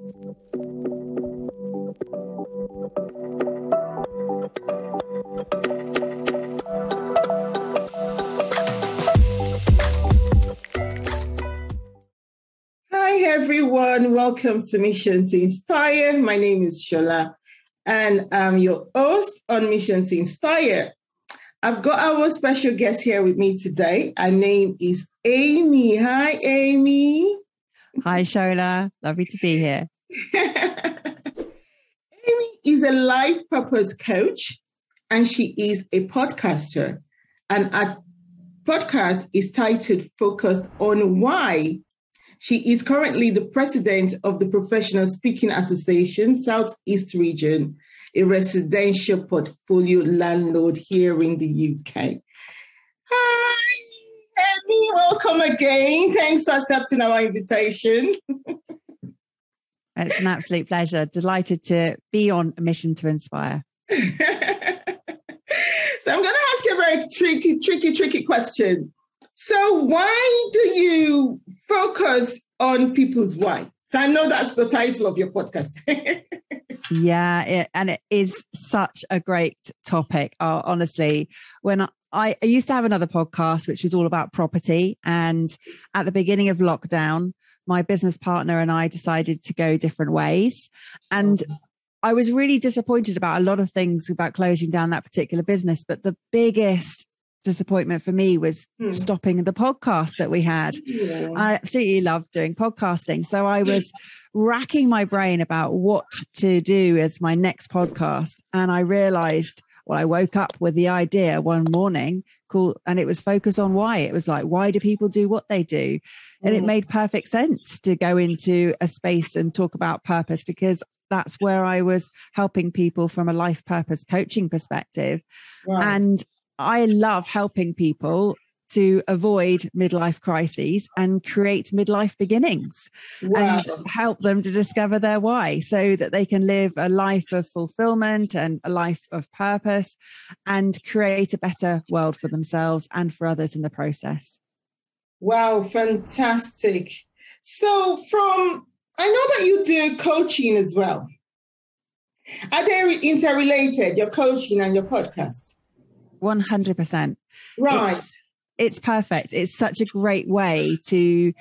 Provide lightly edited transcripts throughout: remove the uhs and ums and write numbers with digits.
Hi everyone, welcome to Mission to Inspire. My name is Shola and I'm your host on Mission to Inspire. I've got our special guest here with me today. Her name is Amy. Hi, Amy. Hi, Shola. Lovely to be here. Amy is a life purpose coach and she is a podcaster. And her podcast is titled Focused on Why. She is currently the president of the Professional Speaking Association, Southeast Region, a residential portfolio landlord here in the UK. Hi, Amy. Welcome again. Thanks for accepting our invitation. It's an absolute pleasure. Delighted to be on a mission to inspire. So I'm going to ask you a very tricky question. So why do you focus on people's why? So I know that's the title of your podcast. Yeah, and it is such a great topic. Honestly, when I used to have another podcast, which was all about property. And at the beginning of lockdown, my business partner and I decided to go different ways. And I was really disappointed about a lot of things about closing down that particular business. But the biggest disappointment for me was stopping the podcast that we had. Yeah. I absolutely loved doing podcasting. So I was racking my brain about what to do as my next podcast. And I realized, well, I woke up with the idea one morning and it was Focus on Why. It was like, why do people do what they do? And it made perfect sense to go into a space and talk about purpose, because that's where I was helping people from a life purpose coaching perspective. Right. And I love helping people to avoid midlife crises and create midlife beginnings. Wow. And help them to discover their why so that they can live a life of fulfillment and a life of purpose and create a better world for themselves and for others in the process. Wow, fantastic. So I know that you do coaching as well. Are they interrelated, your coaching and your podcast? 100%. Right. It's perfect. It's such a great way to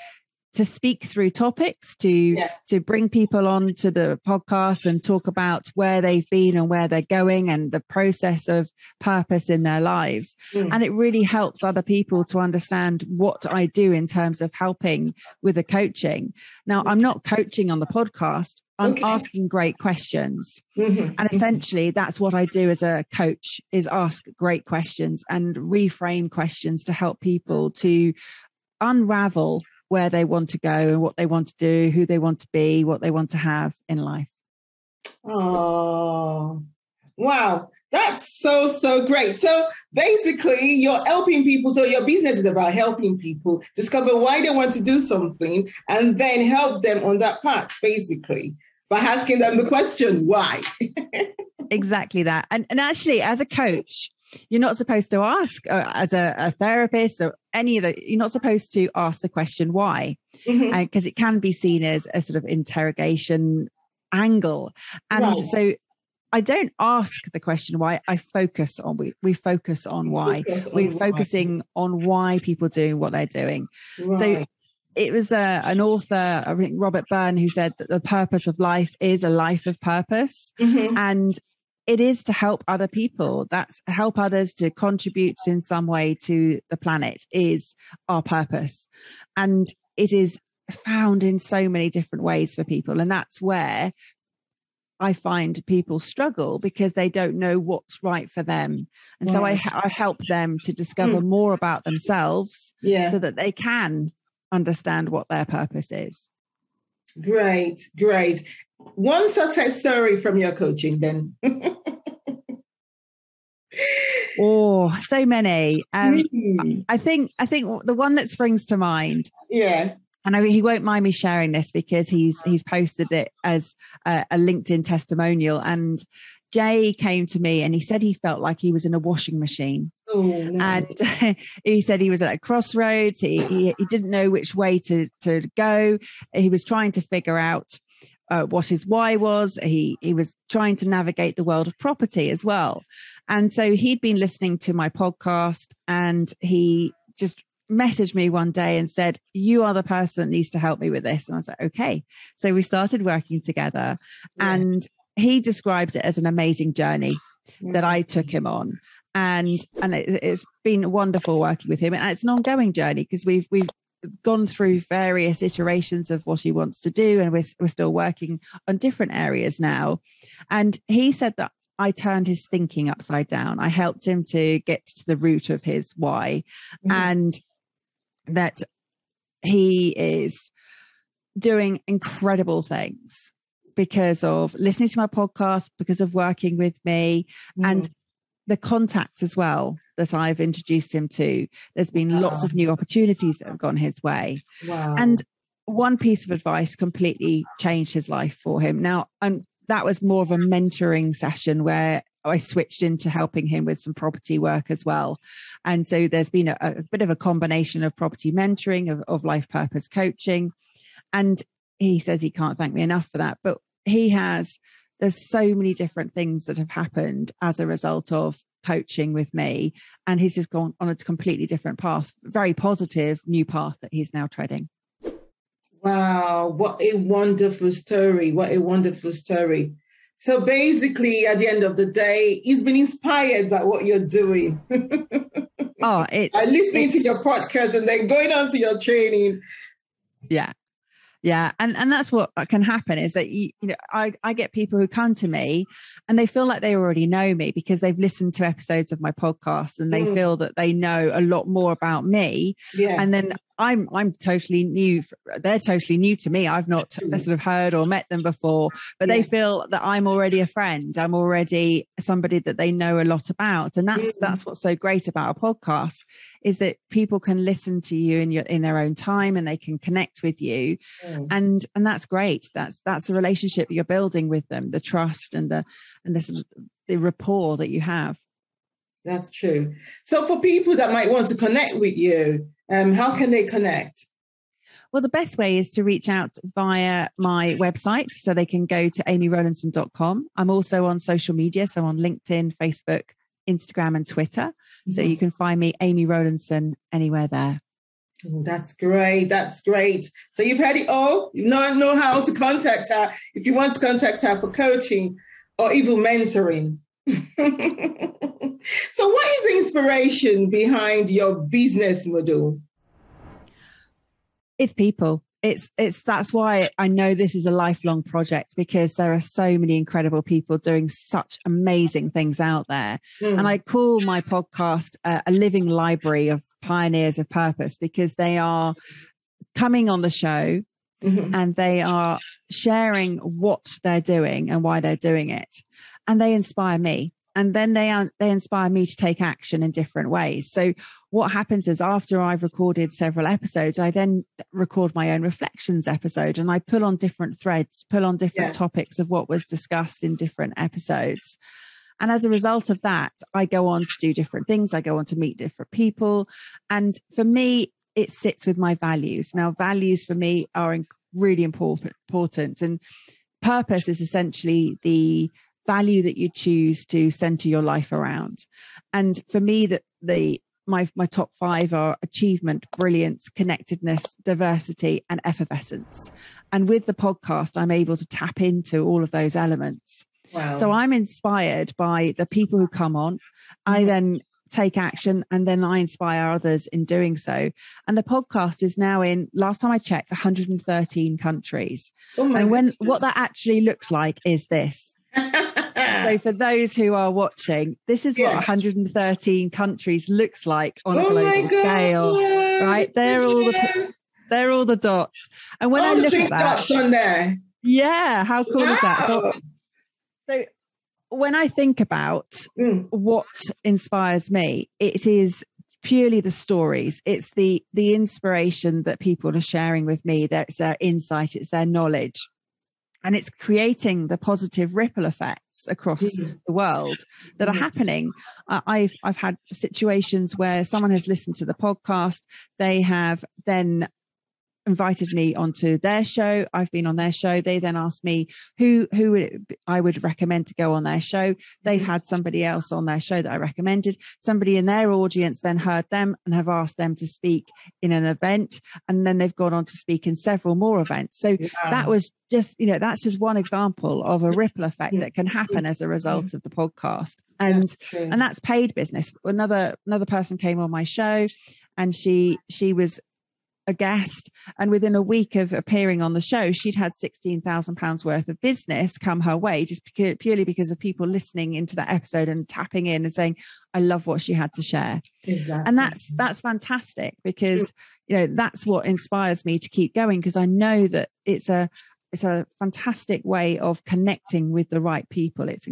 speak through topics, to bring people on to the podcast and talk about where they've been and where they're going and the process of purpose in their lives. And it really helps other people to understand what I do in terms of helping with the coaching. Now, I'm not coaching on the podcast. I'm asking great questions. And essentially that's what I do as a coach, is ask great questions and reframe questions to help people to unravel where they want to go and what they want to do, who they want to be, what they want to have in life. Oh, wow. That's so great. So basically you're helping people. So your business is about helping people discover why they want to do something and then help them on that path, basically, by asking them the question, why? Exactly that. And actually, as a coach, you're not supposed to ask, as a therapist or any of the, you're not supposed to ask the question why, because it can be seen as a sort of interrogation angle. And so I don't ask the question why, I focus on, we focus on why. We're focusing on why people are doing what they're doing. Right. So it was an author, I think Robert Byrne, who said that the purpose of life is a life of purpose. And it is to help other people. That's help others to contribute in some way to the planet is our purpose. And it is found in so many different ways for people. And that's where I find people struggle, because they don't know what's right for them. And so I help them to discover more about themselves so that they can understand what their purpose is. Great. One success story from your coaching then. Oh, so many. I think the one that springs to mind. Yeah. And he won't mind me sharing this because he's posted it as a LinkedIn testimonial. And Jay came to me and he said he felt like he was in a washing machine. Oh, no. And he said he was at a crossroads. He didn't know which way to go. He was trying to figure out what his why was. He was trying to navigate the world of property as well. And so he'd been listening to my podcast, and he just messaged me one day and said, "You are the person that needs to help me with this." And I was like, okay. So we started working together, and he describes it as an amazing journey that I took him on. And it's been wonderful working with him. And it's an ongoing journey because we've gone through various iterations of what he wants to do, and we're still working on different areas now. And he said that I turned his thinking upside down. I helped him to get to the root of his why, and that he is doing incredible things because of listening to my podcast, because of working with me, and the contacts as well that I've introduced him to. There's been lots of new opportunities that have gone his way. And one piece of advice completely changed his life for him. Now, and that was more of a mentoring session where I switched into helping him with some property work as well. And so there's been a bit of a combination of property mentoring, of life purpose coaching. And he says he can't thank me enough for that. But there's so many different things that have happened as a result of coaching with me. And he's just gone on a completely different path, very positive new path that he's now treading. Wow, what a wonderful story. What a wonderful story. So basically, at the end of the day, he's been inspired by what you're doing. Listening to your podcast and then going on to your training. Yeah. Yeah. And that's what can happen is that, I get people who come to me and they feel like they already know me because they've listened to episodes of my podcast and they feel that they know a lot more about me. Yeah. And then I'm totally new. They're totally new to me. I've not sort of heard or met them before, but they feel that I'm already a friend. I'm already somebody that they know a lot about. And that's what's so great about a podcast is that people can listen to you in their own time and they can connect with you. And that's great. That's a relationship you're building with them, the trust and the sort of the rapport that you have. That's true. So for people that might want to connect with you, how can they connect? Well, the best way is to reach out via my website. So they can go to amyrowlinson.com. I'm also on social media. So on LinkedIn, Facebook, Instagram, and Twitter. So you can find me, Amy Rowlinson, anywhere there. Oh, that's great. That's great. So you've heard it all. You know how to contact her if you want to contact her for coaching or even mentoring. So what is the inspiration behind your business model? It's people. That's why I know this is a lifelong project, because there are so many incredible people doing such amazing things out there. And I call my podcast a living library of pioneers of purpose, because they are coming on the show and they are sharing what they're doing and why they're doing it. And they inspire me. And then they inspire me to take action in different ways. So what happens is, after I've recorded several episodes, I then record my own reflections episode, and I pull on different threads, pull on different topics of what was discussed in different episodes. And as a result of that, I go on to do different things. I go on to meet different people. And for me, it sits with my values. Now, values for me are really important. And purpose is essentially the value that you choose to center your life around. And for me, my top 5 are achievement, brilliance, connectedness, diversity, and effervescence. And with the podcast, I'm able to tap into all of those elements. Wow. So I'm inspired by the people who come on. I then take action, and then I inspire others in doing so. And the podcast is now in, last time I checked, 113 countries. And what that actually looks like is this. So for those who are watching, this is what 113 countries looks like on a global scale, right? They're all the dots. And when I look at that, dots on there. Yeah, how cool is that? So when I think about what inspires me, it is purely the stories. It's the inspiration that people are sharing with me. That's their insight, it's their knowledge. And it's creating the positive ripple effects across the world that are happening. I've had situations where someone has listened to the podcast. They have then invited me onto their show. I've been on their show. They then asked me who I would recommend to go on their show. They've had somebody else on their show that I recommended. Somebody in their audience then heard them and have asked them to speak in an event. And then they've gone on to speak in several more events. So that was just, that's just one example of a ripple effect that can happen as a result of the podcast. And that's paid business. Another person came on my show, and she was a guest, and within a week of appearing on the show, she'd had £16,000 worth of business come her way, just purely because of people listening into that episode and tapping in and saying, I love what she had to share. Exactly. And that's fantastic, because that's what inspires me to keep going, because I know that it's a fantastic way of connecting with the right people. It's a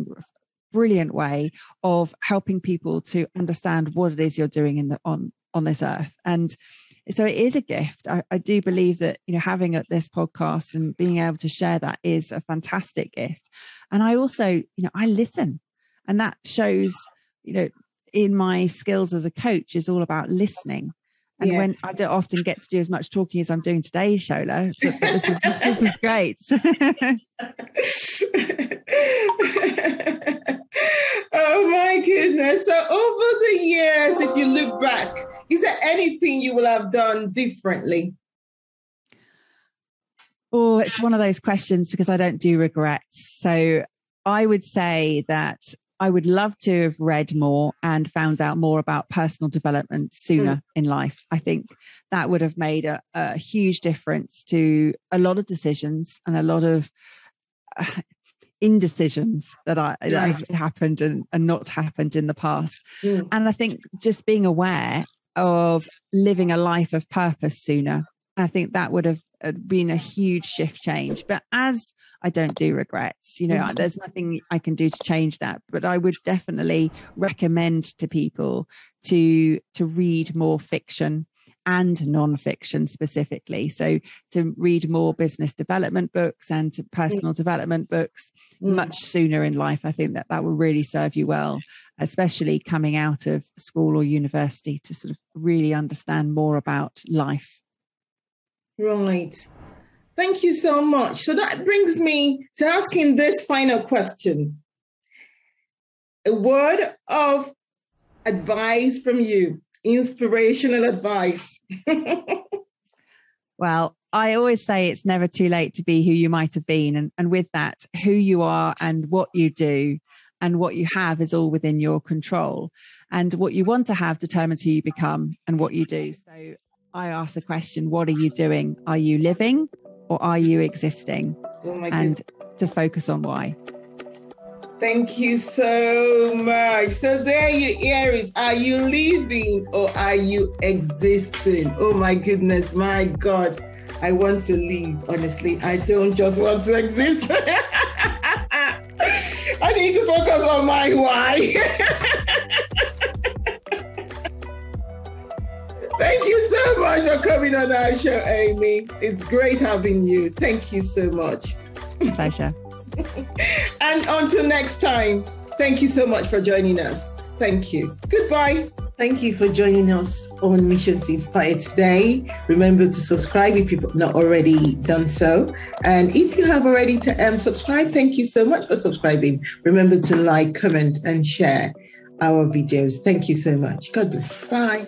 brilliant way of helping people to understand what it is you're doing on this earth. And so it is a gift. I do believe that, having this podcast and being able to share that is a fantastic gift. And I also, I listen, and that shows, in my skills as a coach is all about listening. And when I don't often get to do as much talking as I'm doing today, Shola, so this is great. Oh my goodness. So over the years, if you look back, is there anything you will have done differently? Oh, it's one of those questions, because I don't do regrets. So I would say that I would love to have read more and found out more about personal development sooner in life. I think that would have made a huge difference to a lot of decisions and a lot of indecisions that happened and not happened in the past. And I think just being aware of living a life of purpose sooner, I think that would have been a huge shift change. But as I don't do regrets, there's nothing I can do to change that. But I would definitely recommend to people to read more fiction and non-fiction specifically. So to read more business development books and to personal development books much sooner in life. I think that will really serve you well, especially coming out of school or university, to sort of really understand more about life. Right. Thank you so much. So that brings me to asking this final question. A word of advice from you, inspirational advice. Well, I always say it's never too late to be who you might have been. And with that, who you are and what you do and what you have is all within your control. And what you want to have determines who you become and what you do. So I ask the question, what are you doing? Are you living or are you existing? Oh my and goodness. To focus on why. Thank you so much. So there you hear it. Are you living or are you existing? Oh my goodness, my God. I want to live, honestly. I don't just want to exist. I need to focus on my why. Thank you so much for coming on our show, Amy. It's great having you. Thank you so much. Pleasure. And until next time, thank you so much for joining us. Thank you. Goodbye. Thank you for joining us on Mission to Inspire today. Remember to subscribe if you've not already done so. And if you have already subscribed, thank you so much for subscribing. Remember to like, comment, and share our videos. Thank you so much. God bless. Bye.